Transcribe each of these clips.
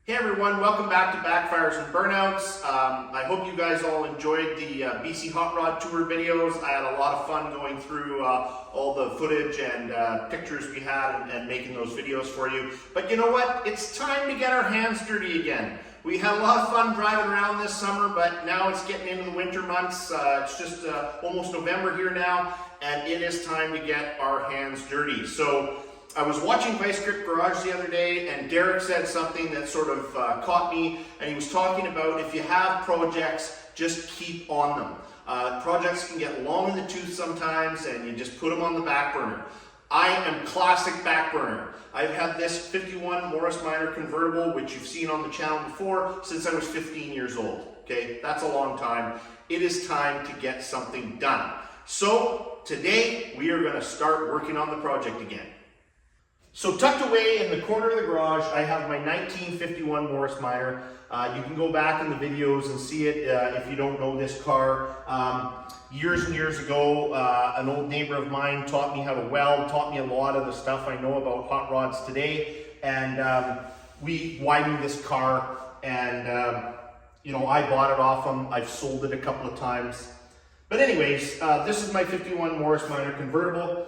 Hey everyone, welcome back to Backfires and Burnouts. I hope you guys all enjoyed the BC Hot Rod Tour videos. I had a lot of fun going through all the footage and pictures we had and making those videos for you. But you know what? It's time to get our hands dirty again. We had a lot of fun driving around this summer, but now it's getting into the winter months. It's just almost November here now, and it is time to get our hands dirty. So I was watching Vice Grip Garage the other day, and Derek said something that sort of caught me, and he was talking about if you have projects, just keep on them. Projects can get long in the tooth sometimes, and you just put them on the back burner. I am classic back burner. I've had this 51 Morris Minor convertible, which you've seen on the channel before, since I was 15 years old. Okay, that's a long time. It is time to get something done. So today we are going to start working on the project again. So tucked away in the corner of the garage, I have my 1951 Morris Minor. You can go back in the videos and see it if you don't know this car. Years and years ago, an old neighbor of mine taught me how to weld, taught me a lot of the stuff I know about hot rods today. And we widened this car, and you know, I bought it off him. I've sold it a couple of times. But anyways, this is my 51 Morris Minor convertible.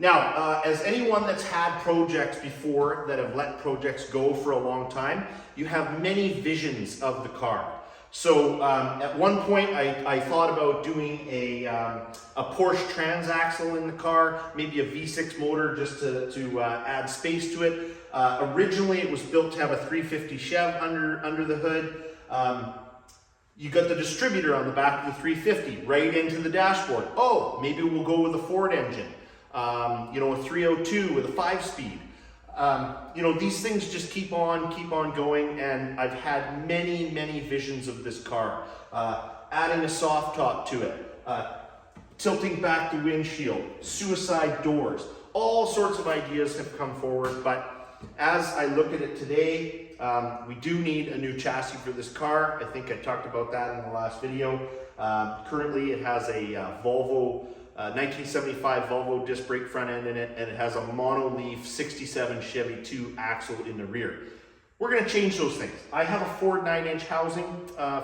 Now, as anyone that's had projects before that have let projects go for a long time, you have many visions of the car. So at one point, I thought about doing a Porsche transaxle in the car, maybe a V6 motor just to add space to it. Originally, it was built to have a 350 Chev under the hood. You got the distributor on the back of the 350 right into the dashboard. Oh, maybe we'll go with a Ford engine. You know, a 302 with a 5-speed. You know, these things just keep on going, and I've had many visions of this car. Adding a soft top to it, tilting back the windshield, suicide doors, all sorts of ideas have come forward, but as I look at it today, we do need a new chassis for this car. I think I talked about that in the last video. Currently it has a Volvo 1975 Volvo disc brake front end in it, and it has a monoleaf 67 Chevy 2 axle in the rear. We're going to change those things. I have a Ford 9-inch housing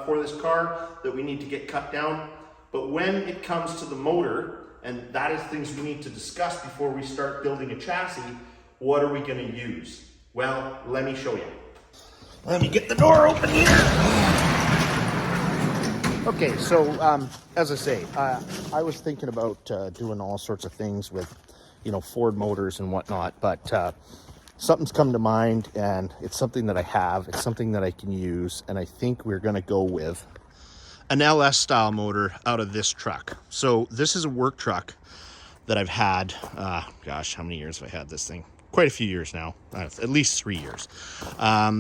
for this car that we need to get cut down, but when it comes to the motor, and that is things we need to discuss before we start building a chassis, what are we going to use? Well, let me show you. Let me get the door open here. Okay, so as I say, I was thinking about doing all sorts of things with, you know, Ford motors and whatnot, but something's come to mind, and it's something that I have. It's something that I can use, and I think we're going to go with an LS style motor out of this truck. So this is a work truck that I've had, gosh, how many years have I had this thing? Quite a few years now, at least 3 years.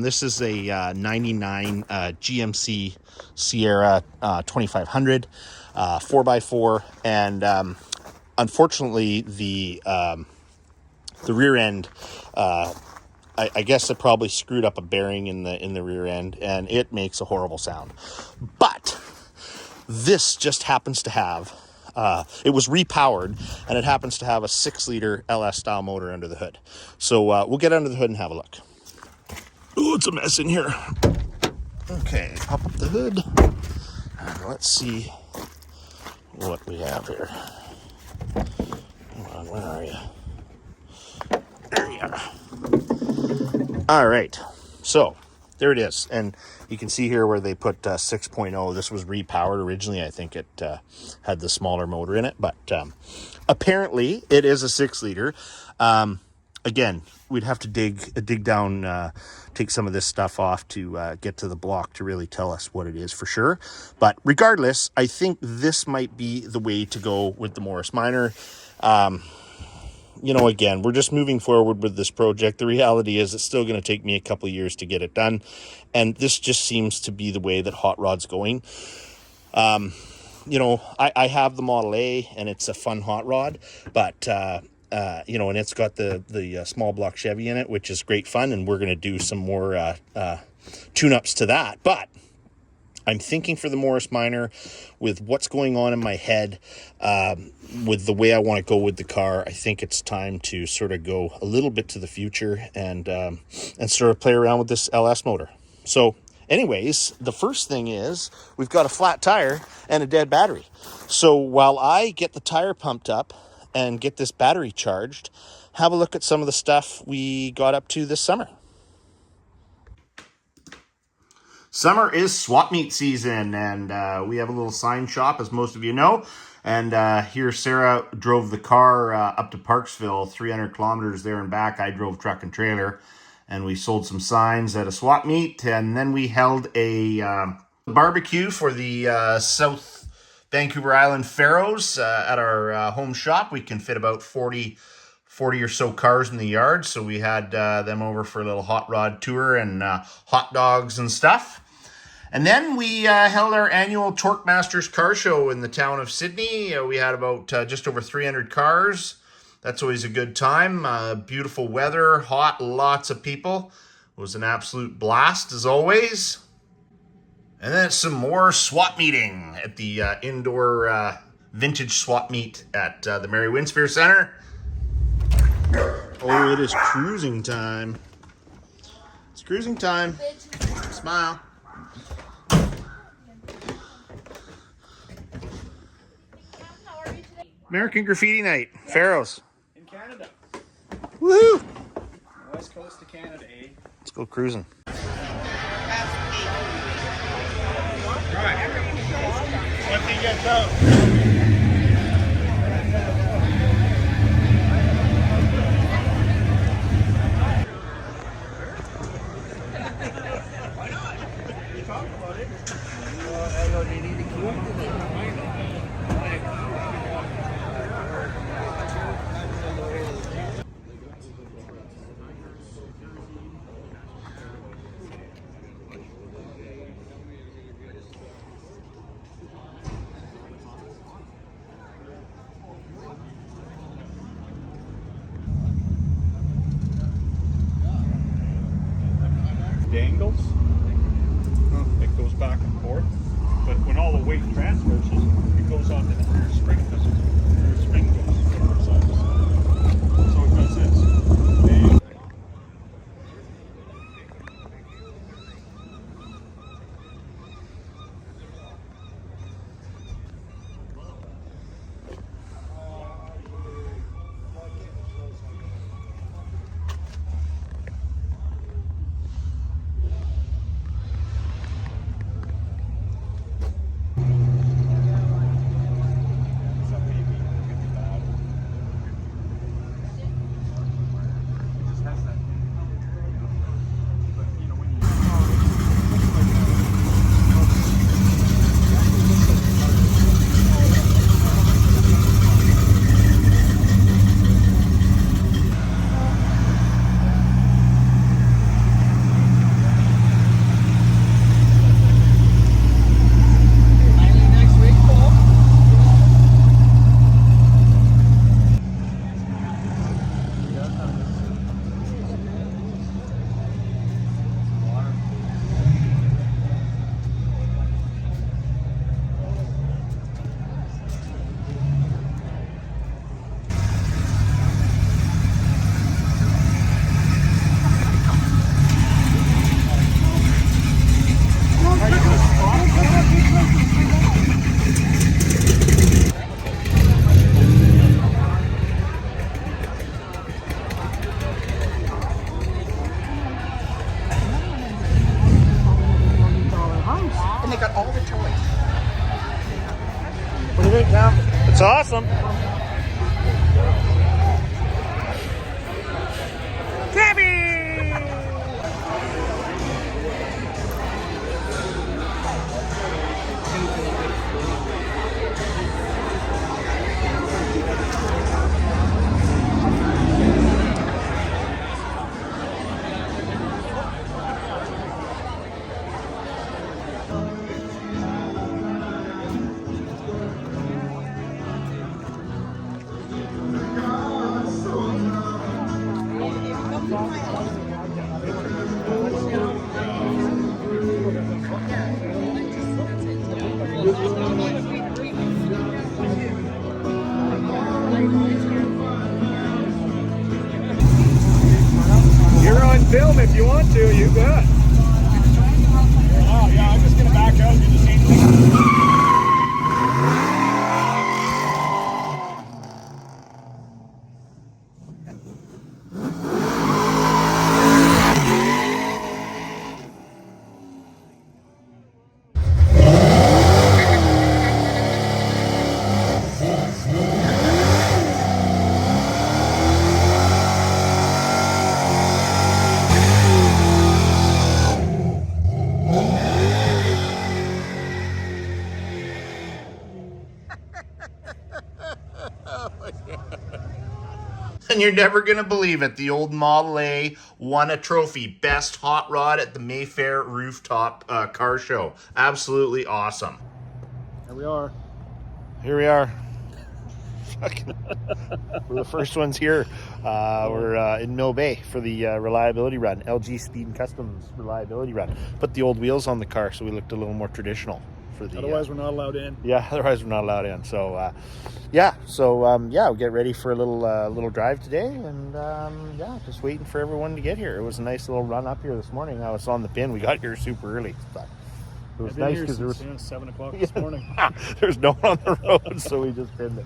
This is a 99 GMC Sierra 2500 4x4, and unfortunately the rear end, I guess it probably screwed up a bearing in the rear end, and it makes a horrible sound. But this just happens to have it was repowered, and it happens to have a 6-liter LS style motor under the hood. So we'll get under the hood and have a look. Oh, it's a mess in here. Okay, pop up the hood. Let's see what we have here. Come on, where are you? There you are. All right, so there it is, and you can see here where they put 6.0. This was repowered originally. I think it had the smaller motor in it, but apparently it is a 6-liter. Again, we'd have to dig down, take some of this stuff off to get to the block to really tell us what it is for sure. But regardless, I think this might be the way to go with the Morris Minor. You know, again, we're just moving forward with this project. The reality is it's still going to take me a couple of years to get it done. And this just seems to be the way that hot rod's going. You know, I have the Model A, and it's a fun hot rod, but, you know, and it's got the small block Chevy in it, which is great fun. And we're going to do some more tune-ups to that. But I'm thinking for the Morris Minor, with what's going on in my head, with the way I want to go with the car, I think it's time to sort of go a little bit to the future and sort of play around with this LS motor. So anyways, the first thing is we've got a flat tire and a dead battery. So while I get the tire pumped up and get this battery charged, have a look at some of the stuff we got up to this summer. Summer is swap meet season, and we have a little sign shop, as most of you know. And here Sarah drove the car up to Parksville, 300 kilometers there and back. I drove truck and trailer, and we sold some signs at a swap meet. And then we held a barbecue for the South Vancouver Island Pharaohs at our home shop. We can fit about 40 or so cars in the yard. So we had them over for a little hot rod tour and hot dogs and stuff. And then we held our annual Torque Masters car show in the town of Sydney. We had about just over 300 cars. That's always a good time. Beautiful weather, hot, lots of people. It was an absolute blast as always. And then some more swap meeting at the indoor vintage swap meet at the Mary Winspear Center. Oh, it is cruising time. It's cruising time. Smile. American Graffiti Night, Pharaohs. In Canada. Woohoo! West coast of Canada, eh? Let's go cruising. Right. What thing gets out? Dangles. It goes back and forth, but when all the weight transfers, it goes onto the rear spring because the rear spring goes from side to side. So it does this. And they got all the toys. What do you think, Tom? It's awesome. Tabby! And you're never going to believe it. The old Model A won a trophy. Best hot rod at the Mayfair Rooftop Car Show. Absolutely awesome. Here we are. Here we are. We're the first ones here. We're in Mill Bay for the reliability run. LG Speed and Customs reliability run. Put the old wheels on the car so we looked a little more traditional. For the, otherwise, we're not allowed in. Yeah, otherwise we're not allowed in. So, yeah. So, we'll get ready for a little drive today, and yeah, just waiting for everyone to get here. It was a nice little run up here this morning. I was on the pin. We got here super early, but it was nice because there was 7 o'clock this morning. There's no one on the road, so we just pinned it.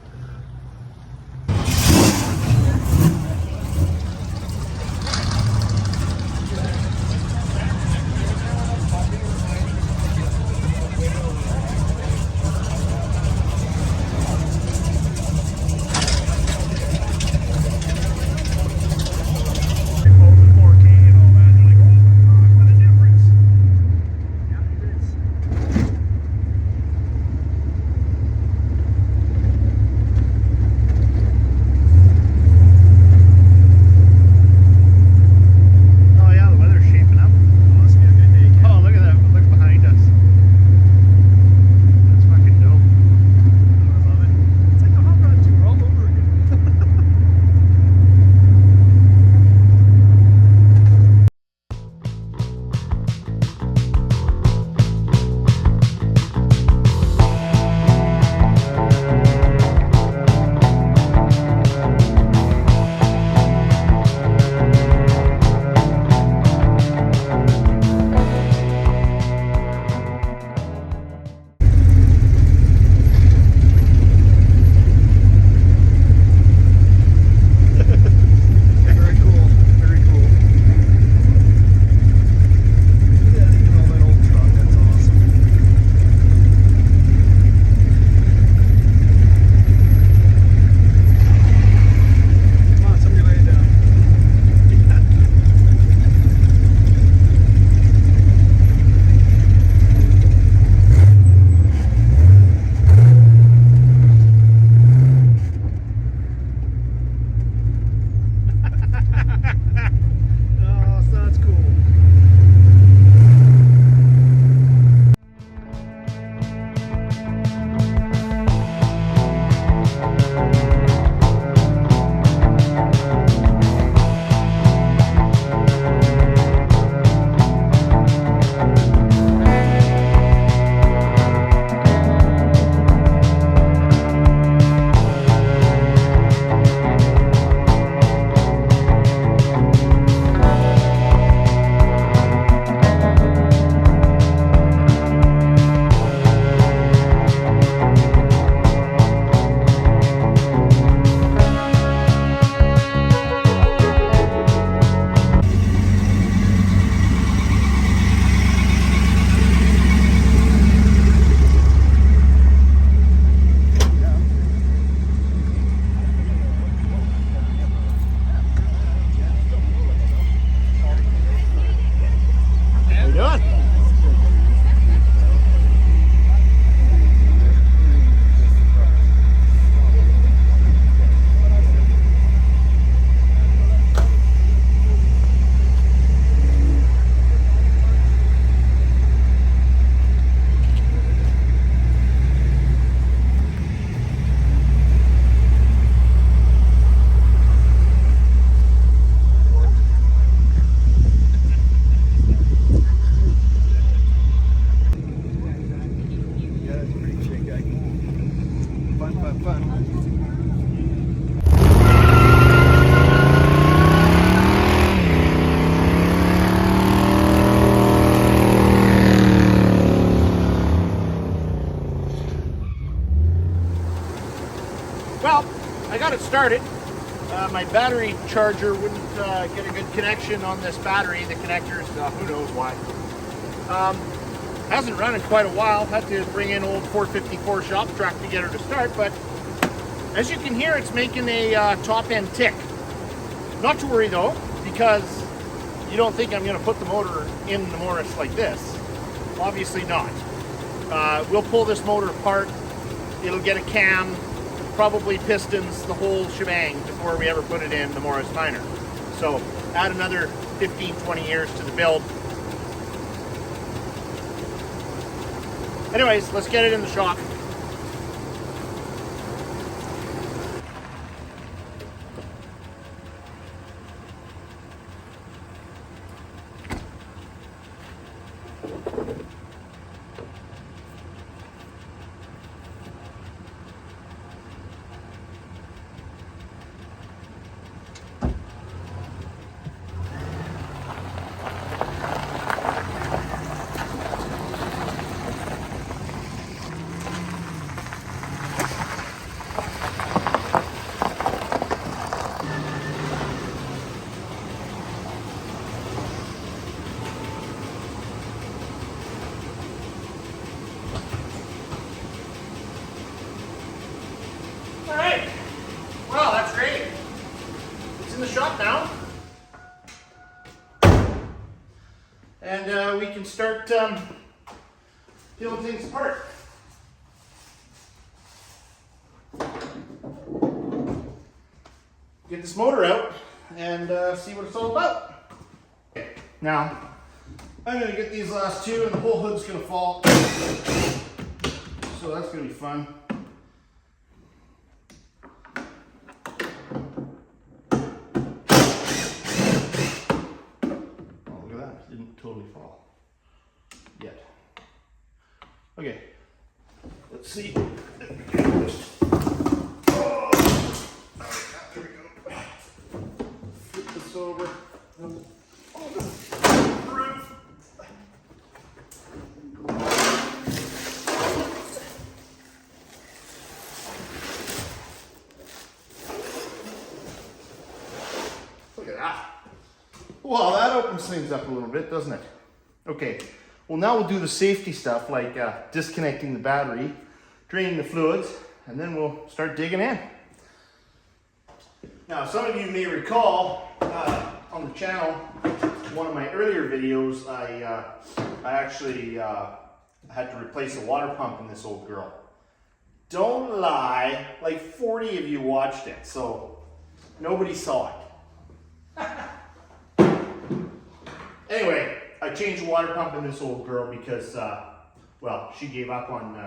Well, I got it started. My battery charger wouldn't get a good connection on this battery. The connectors, who knows why. Hasn't run in quite a while. Had to bring in old 454 shop track to get her to start, but as you can hear, it's making a top end tick. Not to worry though, because you don't think I'm going to put the motor in the Morris like this. Obviously not. We'll pull this motor apart. It'll get a cam. probably pistons, the whole shebang before we ever put it in the Morris Minor. So add another 15, 20 years to the build. Anyways, let's get it in the shop. All right. Well, that's great. It's in the shop now. And we can start peeling things apart. Get this motor out and see what it's all about. Okay. Now, I'm going to get these last two and the whole hood's going to fall. So that's going to be fun. Totally fall yet. Okay, let's see. Oh, there we go. Flip this over. Oh, the roof. Look at that. Well, that opens things up a little bit, doesn't it? Okay, well now we'll do the safety stuff like disconnecting the battery, draining the fluids, and then we'll start digging in. Now, some of you may recall on the channel, one of my earlier videos, I actually had to replace a water pump in this old girl. Don't lie, like 40 of you watched it, so nobody saw it. Anyway, I changed the water pump in this old girl because, well, she gave up on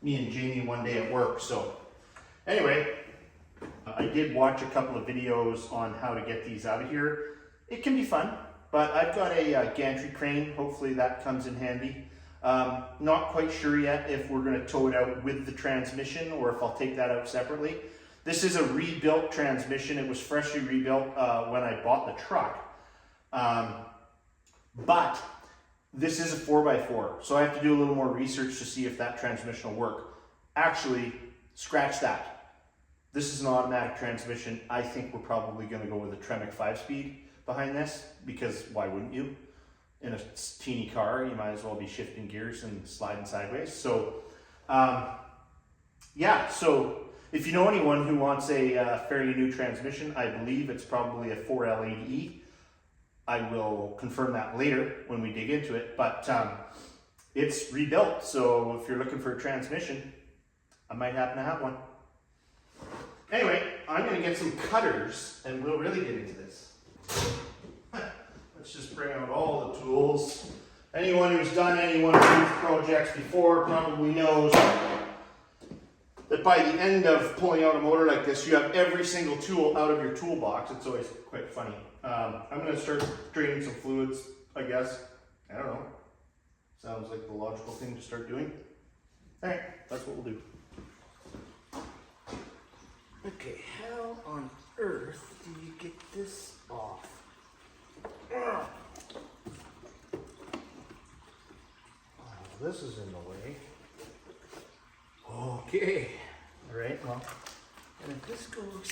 me and Jamie one day at work. So anyway, I did watch a couple of videos on how to get these out of here. It can be fun, but I've got a gantry crane. Hopefully that comes in handy. Not quite sure yet if we're going to tow it out with the transmission or if I'll take that out separately. This is a rebuilt transmission. It was freshly rebuilt when I bought the truck. But this is a 4x4, so I have to do a little more research to see if that transmission will work. Actually, scratch that. This is an automatic transmission. I think we're probably going to go with a Tremec 5-speed behind this, because why wouldn't you? In a teeny car, you might as well be shifting gears and sliding sideways. So, yeah, so if you know anyone who wants a fairly new transmission, I believe it's probably a 4L80E. I will confirm that later when we dig into it, but it's rebuilt, so if you're looking for a transmission, I might happen to have one. Anyway, I'm going to get some cutters and we'll really get into this. Let's just bring out all the tools. Anyone who's done any one of these projects before probably knows that by the end of pulling out a motor like this, you have every single tool out of your toolbox. It's always quite funny. I'm going to start draining some fluids, I guess. I don't know. Sounds like the logical thing to start doing. All right, that's what we'll do. Okay, how on earth do you get this off? Oh, this is in the way. Okay. All right, well, and if this goes,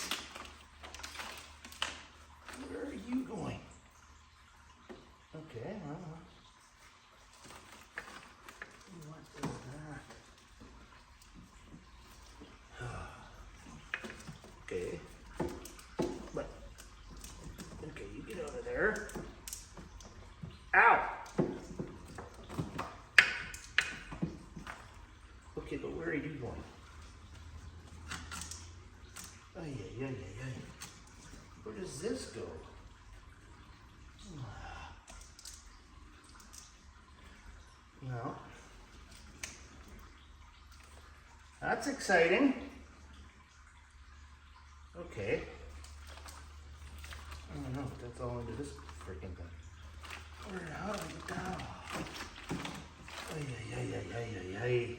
where are you going? Okay, well, what is that? Okay, but, okay, you get out of there. Ow! Okay, but where are you going? No. That's exciting. Okay. I don't know if that's all into this freaking thing. How do I get down? Ay.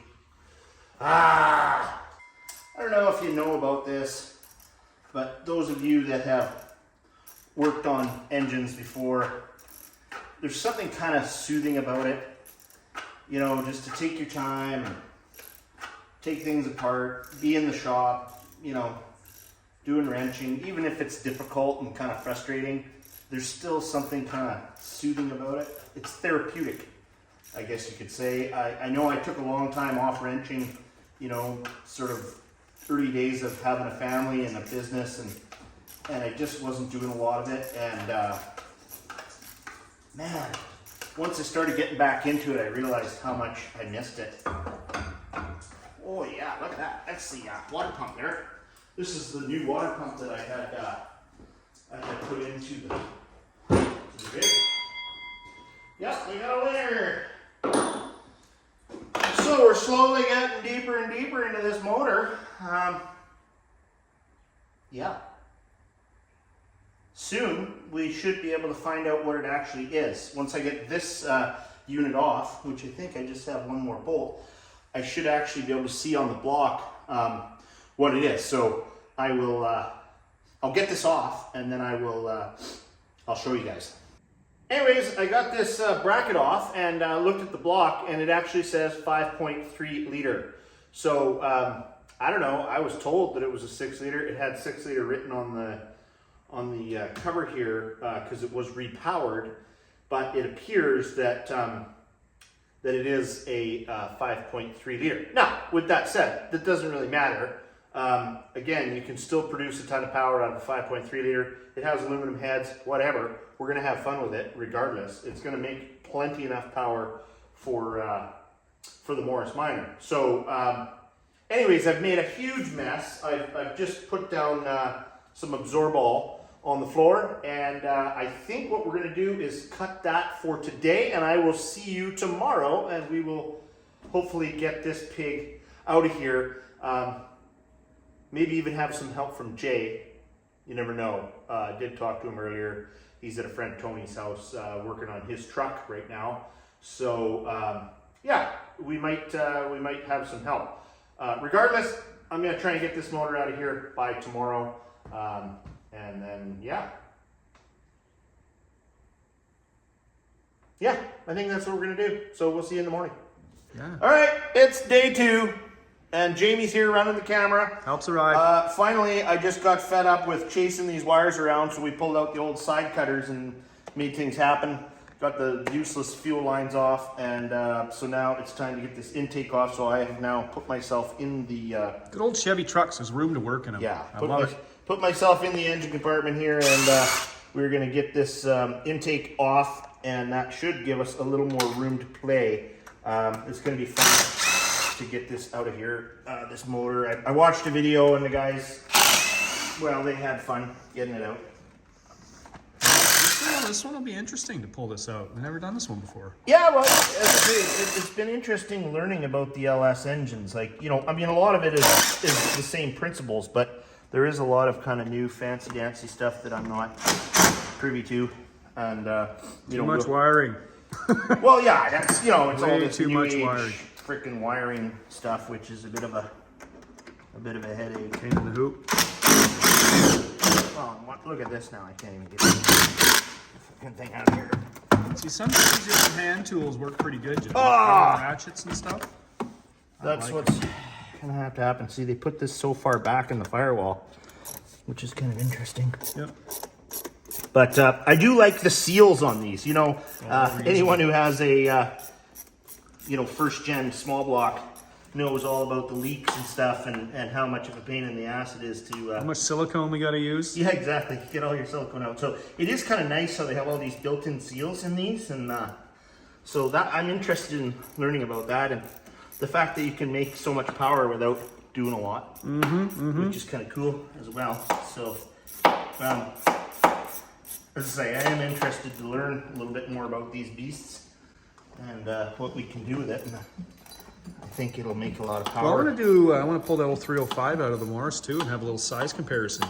Ah! I don't know if you know about this, but those of you that have worked on engines before, there's something kind of soothing about it. You know, just to take your time and take things apart, be in the shop, you know, doing wrenching, even if it's difficult and kind of frustrating, there's still something kind of soothing about it. It's therapeutic, I guess you could say. I know I took a long time off wrenching, you know, sort of early days of having a family and a business, and I just wasn't doing a lot of it. And man, once I started getting back into it, I realized how much I missed it. Oh yeah, look at that. That's the water pump there. This is the new water pump that I had put into the rig. Yep, we got a winner. So we're slowly getting deeper and deeper into this motor. Yeah. Soon we should be able to find out what it actually is. Once I get this unit off, which I think I just have one more bolt, I should actually be able to see on the block what it is. So I will, I'll get this off and then I'll show you guys. Anyways, I got this bracket off and looked at the block, and it actually says 5.3 liter. So I don't know, I was told that it was a 6 liter. It had 6 liter written on the cover here because it was repowered, but it appears that that it is a 5.3 liter. Now, with that said, that doesn't really matter. Again, you can still produce a ton of power out of a 5.3 liter. It has aluminum heads, whatever. We're gonna have fun with it regardless. It's gonna make plenty enough power for the Morris Minor. So anyways, I've made a huge mess. I've just put down some Absorball on the floor, and I think what we're gonna do is cut that for today, and I will see you tomorrow, and we will hopefully get this pig out of here. Maybe even have some help from Jay. You never know. I did talk to him earlier. He's at a friend Tony's house working on his truck right now. So yeah, we might have some help. Regardless, I'm gonna try and get this motor out of here by tomorrow. And then yeah, I think that's what we're gonna do. So we'll see you in the morning. Yeah. All right, it's day 2. And Jamie's here running the camera. Helps a ride. Finally, I just got fed up with chasing these wires around, so we pulled out the old side cutters and made things happen. Got the useless fuel lines off, and so now it's time to get this intake off, so I have now put myself in the... Good old Chevy trucks, there's room to work in them. Yeah, I love it. put myself in the engine compartment here, and we're going to get this intake off, and that should give us a little more room to play. It's going to be fun to get this out of here, this motor. I watched a video, and the guys, well, they had fun getting it out. This one will be interesting to pull this out. I've never done this one before. Yeah, well, it's been interesting learning about the LS engines. Like, you know, I mean, a lot of it is the same principles, but there is a lot of kind of new fancy dancy stuff that I'm not privy to. And, you know, Too much wiring. Well, yeah, that's, you know, it's all Way this too new much age wiring. freaking wiring stuff, which is a bit of a headache. Pain in the hoop. Oh, look at this now. I can't even get the fucking thing out of here. See, sometimes your hand tools work pretty good, Jim. Ah! Ratchets and stuff. That's like what's gonna have to happen. See, they put this so far back in the firewall, which is kind of interesting. Yep. But I do like the seals on these. You know, anyone who has a you know, first gen small block knows all about the leaks and stuff, and how much of a pain in the ass it is to How much silicone we got to use? yeah, exactly, get all your silicone out. So it is kind of nice how they have all these built-in seals in these, and so that I'm interested in learning about that, and the fact that you can make so much power without doing a lot, which is kind of cool as well. So as I say, I am interested to learn a little bit more about these beasts. and what we can do with it. And I think it'll make a lot of power. Well, I'm gonna do. I want to pull that old 305 out of the Morris too, and have a little size comparison.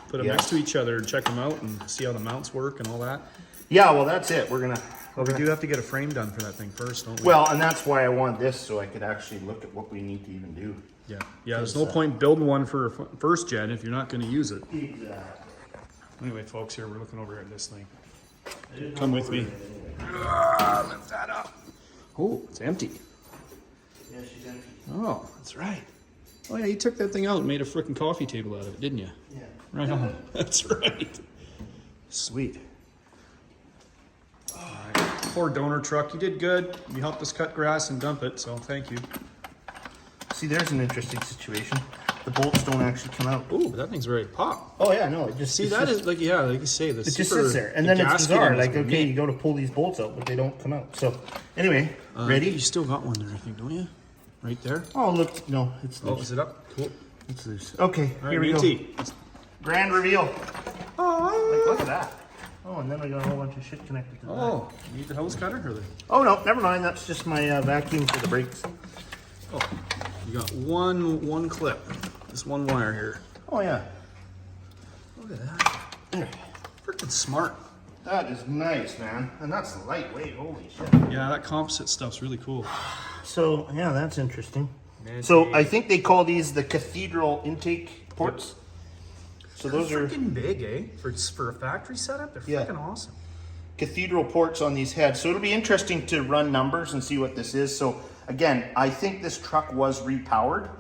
Put them next to each other and check them out, and see how the mounts work and all that. Yeah, well, that's it. We're gonna. But we do have to get a frame done for that thing first, don't we? Well, and that's why I want this, so I could actually look at what we need to even do. Yeah. There's no point building one for first gen if you're not going to use it. Exactly. Anyway, folks, here we're looking over at this thing. Come with me. Lift that up. Oh, it's empty. Yeah, she's empty. Oh, that's right. Oh yeah, you took that thing out and made a frickin' coffee table out of it, didn't you? Yeah. Right on. That's right. Sweet. All right. Poor donor truck. You did good. You helped us cut grass and dump it, so thank you. See, there's an interesting situation. The bolts don't actually come out. Ooh, but that thing's ready to pop. Oh yeah, no, it just See, that is like, yeah, like you say, the it just sits there, and then it's gasket bizarre. is Like, okay, neat. you go to pull these bolts out, but they don't come out. So, anyway, ready? You still got one there, I think, don't you? Right there. Oh, look, no, it's Oh, loose. is it up? Cool. It's loose. Okay, All here right, we go. Minty. Grand reveal. Oh, Like, look at that. Oh, and then I got a whole bunch of shit connected to that. oh, you need the hose cutter or the? Oh no, never mind. That's just my vacuum for the brakes. Oh, you got one clip. This one wire here. Oh yeah. Look at that. There. Freaking smart. That is nice, man. And that's lightweight. Holy shit. Yeah, that composite stuff's really cool. So yeah, that's interesting. Man, So I think they call these the cathedral intake ports. So those They're are freaking big, eh? For a factory setup, they're Yeah. freaking awesome. cathedral ports on these heads. So it'll be interesting to run numbers and see what this is. So again, I think this truck was repowered.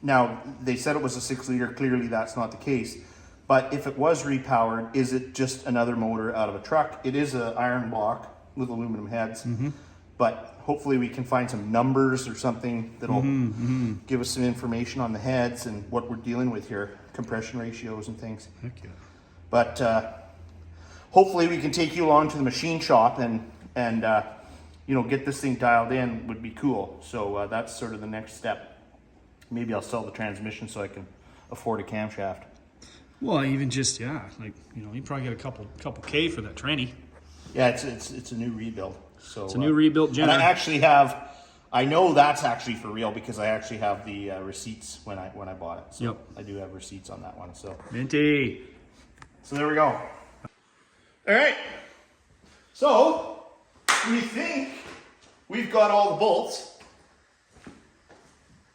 Now they said it was a 6-liter. Clearly, that's not the case. But if it was repowered, is it just another motor out of a truck? It is an iron block with aluminum heads. But hopefully we can find some numbers or something that'll give us some information on the heads and what we're dealing with here, compression ratios and things. Heck yeah. But hopefully we can take you along to the machine shop and you know, get this thing dialed in would be cool. So that's sort of the next step. Maybe I'll sell the transmission so I can afford a camshaft. Well, even just, yeah, like, you know, you probably get a couple K for that tranny. Yeah, it's a new rebuild. So It's a new rebuilt and Jenner. I actually have, I know that's actually for real because I actually have the receipts when I bought it. So Yep. I do have receipts on that one. So Minty. there we go. All right. So we think we've got all the bolts.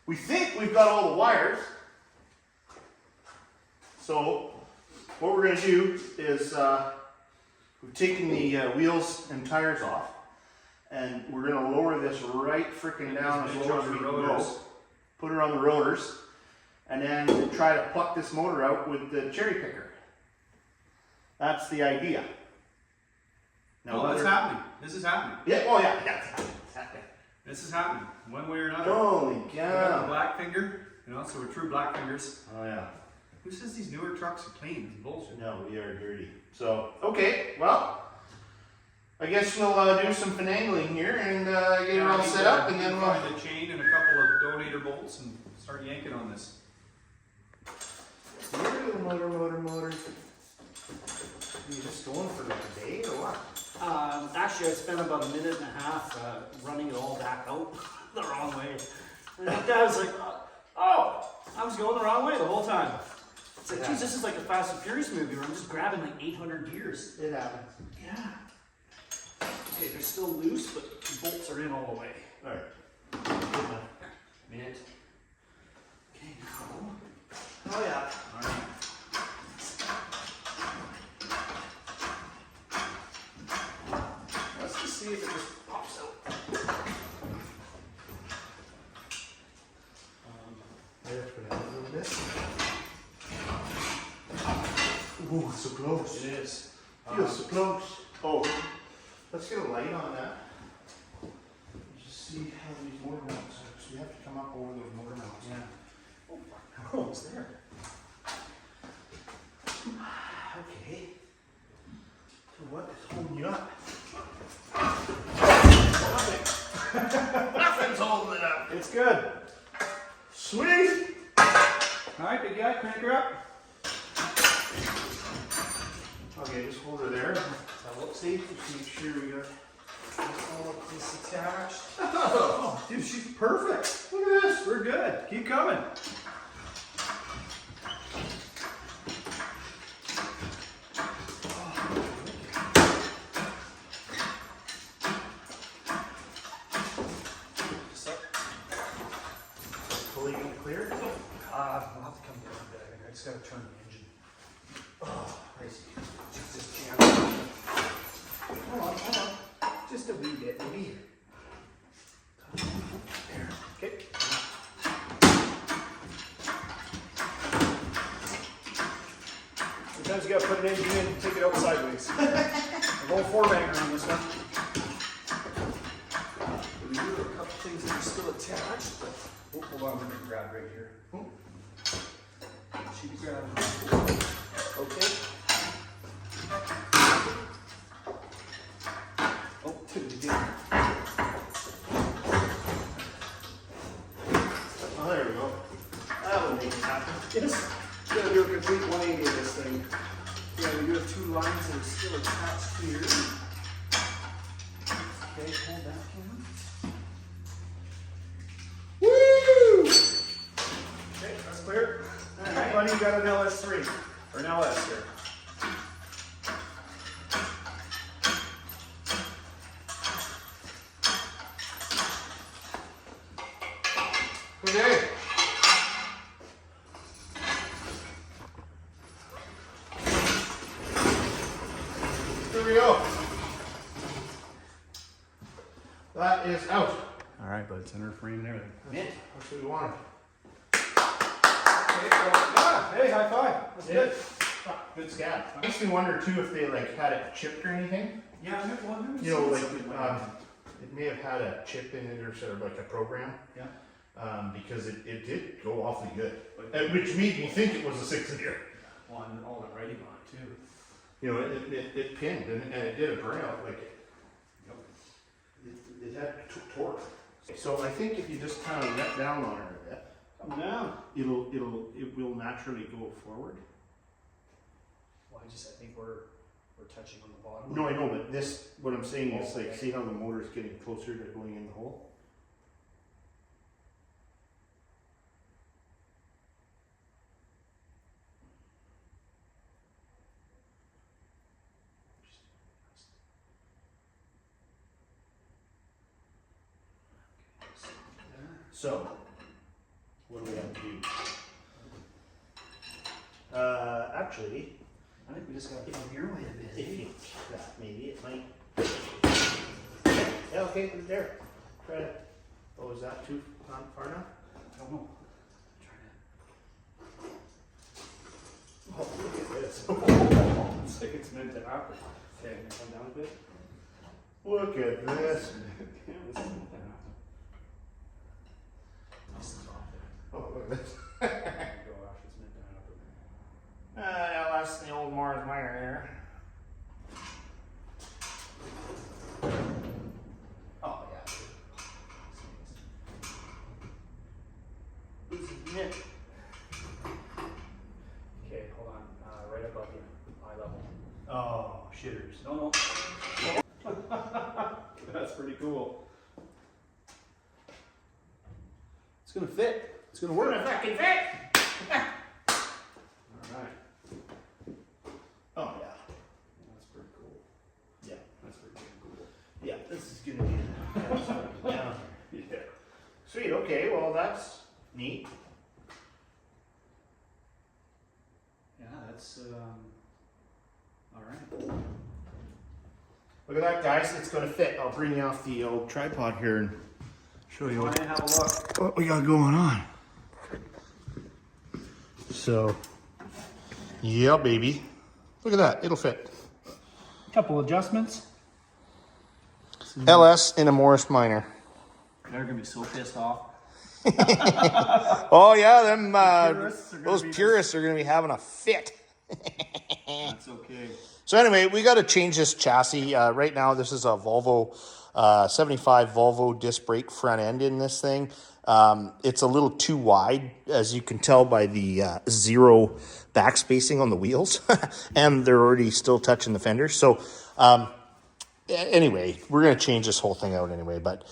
We think we've got all the wires. So what we're going to do is we've taken the wheels and tires off, and we're going to lower this right freaking down as low as we can go. Put her on the rotors, and then try to pluck this motor out with the cherry picker. That's the idea. No, that's happening. This is happening. Yeah. Oh yeah. Yeah. It's happening. This is happening. One way or another. Holy We got the cow. black finger, you know, so we're true black fingers. Oh yeah. Who says these newer trucks are clean? It's bullshit. No, we are dirty. So okay. Well, I guess we'll do some finagling here and get it all set up, and then we'll. find a chain and a couple of donator bolts and start yanking on this. Motor. You just going for like a day or what? Actually, I spent about a minute and a half running it all back out the wrong way. And the guy was like, oh, I was going the wrong way the whole time. It's like, geez, this is like a Fast and Furious movie where I'm just grabbing like 800 gears. It happens. Yeah. Okay, they're still loose, but the bolts are in all the way. All right. Minute. Okay, now. Oh yeah. All right. Let's just see if it just pops out. There's for now a little bit. Ooh, so close. It is. Feels so close. Oh, let's get a light on that. Just see how these motor mounts are. So we have to come up over those motor mounts. Yeah. Oh, it's there. Okay. So what is holding you up? Nothing. Nothing's holding it up. It's good. Sweet. All right, big guy, crank her up. Okay, just hold her there. So let's see. Just make sure we got All of this attached. Oh, dude, she's perfect. Look at this. We're good. Keep coming. Fully gonna clear? I'll have to come down a bit. I just gotta turn the engine. Oh, crazy. Just jam. Hold on. Just a wee bit, maybe. There. Okay. Sometimes you gotta put an engine in and take it out sideways. I'm going four-banger on this one. We do have a couple things that are still attached, but hold on, we're gonna grab right here. She grab. Okay. Oh, dude, you did. Oh, there we go. That will make it happen. Yes. We're gonna do a complete 180 of this thing. Yeah, we do have two lines that are still attached here. Okay, hold that camera. Woo! Okay, that's clear. All right, buddy, you got an LS3 or an LS here. Okay. Here we go. That is out. All right, but it's in her frame and everything. That's what we wanted. Okay, well, hey, high five. That's good. Good scab. Makes me wonder too if they like had it chipped or anything. Yeah, well, You know, like it may have had a chip in it or sort of like a program. Yeah. Because it did go awfully good, which made me think it was a 6-liter. Well, and all the writing on it too. You know, it pinned and it did a burnout like it had torque. So I think if you just kind of let down on her a bit, Come down. it will naturally go forward. Well, I think we're touching on the bottom. No, I know, but this, what I'm saying is like, Okay. see how the motor's getting closer to going in the hole? So, what do we have to do? Actually, I think we just gotta come here way a bit. if you that, maybe it might. Yeah, okay, there. Try it. Oh, is that too far enough? I don't know. Oh, look at this. It's like it's meant to happen. Okay, I'm gonna come down a bit. Look at this. Yeah, this is meant to happen. This is off there. Oh, look at this. There you go, Ash, it's meant to happen. Yeah, that's the old Mars Minor here. Oh, yeah. This is it. Okay, hold on. Right above you, eye level. Oh, shitters. No. That's pretty cool. It's gonna fit. It's gonna work. fucking fit. Alright. Oh, yeah. That's pretty cool. Yeah. That's pretty cool. Yeah, this is gonna be down. Yeah. Sweet, okay, well, that's neat. Yeah, that's alright. Look at that, guys. It's gonna fit. I'll bring you off the old tripod here and show you Go ahead and have a look. what we got going on. So, yeah, baby. Look at that. It'll fit. Couple adjustments. LS in a Morris Minor. They're gonna be so pissed off. Oh yeah, them purists are gonna those be purists are gonna be having a fit. That's okay. So anyway, we got to change this chassis. Right now, this is a Volvo 75 Volvo disc brake front end in this thing. It's a little too wide, as you can tell by the zero back spacing on the wheels, and they're already still touching the fenders. So Anyway, we're going to change this whole thing out anyway, but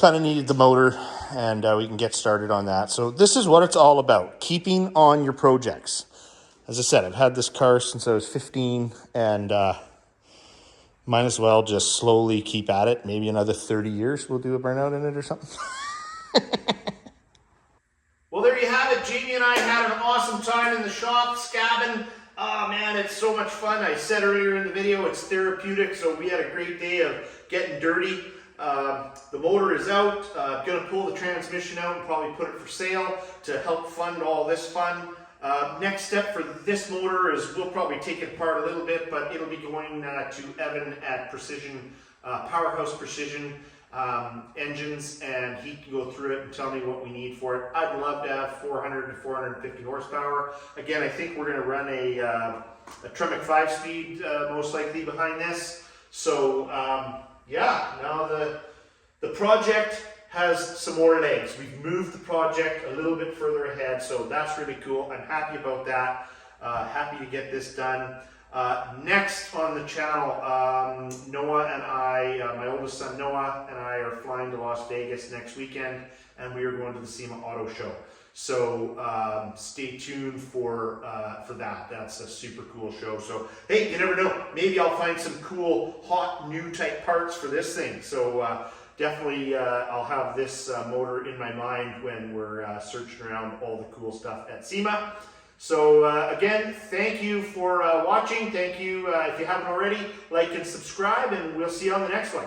kind of needed the motor, and we can get started on that. So this is what it's all about, keeping on your projects. As I said, I've had this car since I was 15, and might as well just slowly keep at it. Maybe another 30 years we'll do a burnout in it or something. Well, there you have it. Jamie and I had an awesome time in the shop, scabbing. Oh man, it's so much fun. I said earlier in the video, it's therapeutic, so we had a great day of getting dirty. The motor is out. Gonna pull the transmission out and probably put it for sale to help fund all this fun. Next step for this motor is we'll probably take it apart a little bit, but it'll be going to Evan at Precision, Powerhouse Precision engines, and he can go through it and tell me what we need for it. I'd love to have 400 to 450 horsepower. Again, I think we're going to run a Tremec 5-speed most likely behind this. So yeah, now the project has some more legs. We've moved the project a little bit further ahead, so that's really cool. I'm happy about that. Happy to get this done. Next on the channel, Noah and I, my oldest son Noah and I are flying to Las Vegas next weekend, and we are going to the SEMA Auto Show. So stay tuned for that. That's a super cool show. So hey, you never know. Maybe I'll find some cool, hot, new type parts for this thing. So definitely I'll have this motor in my mind when we're searching around all the cool stuff at SEMA. So again, thank you for watching. Thank you, if you haven't already, like and subscribe, and we'll see you on the next one.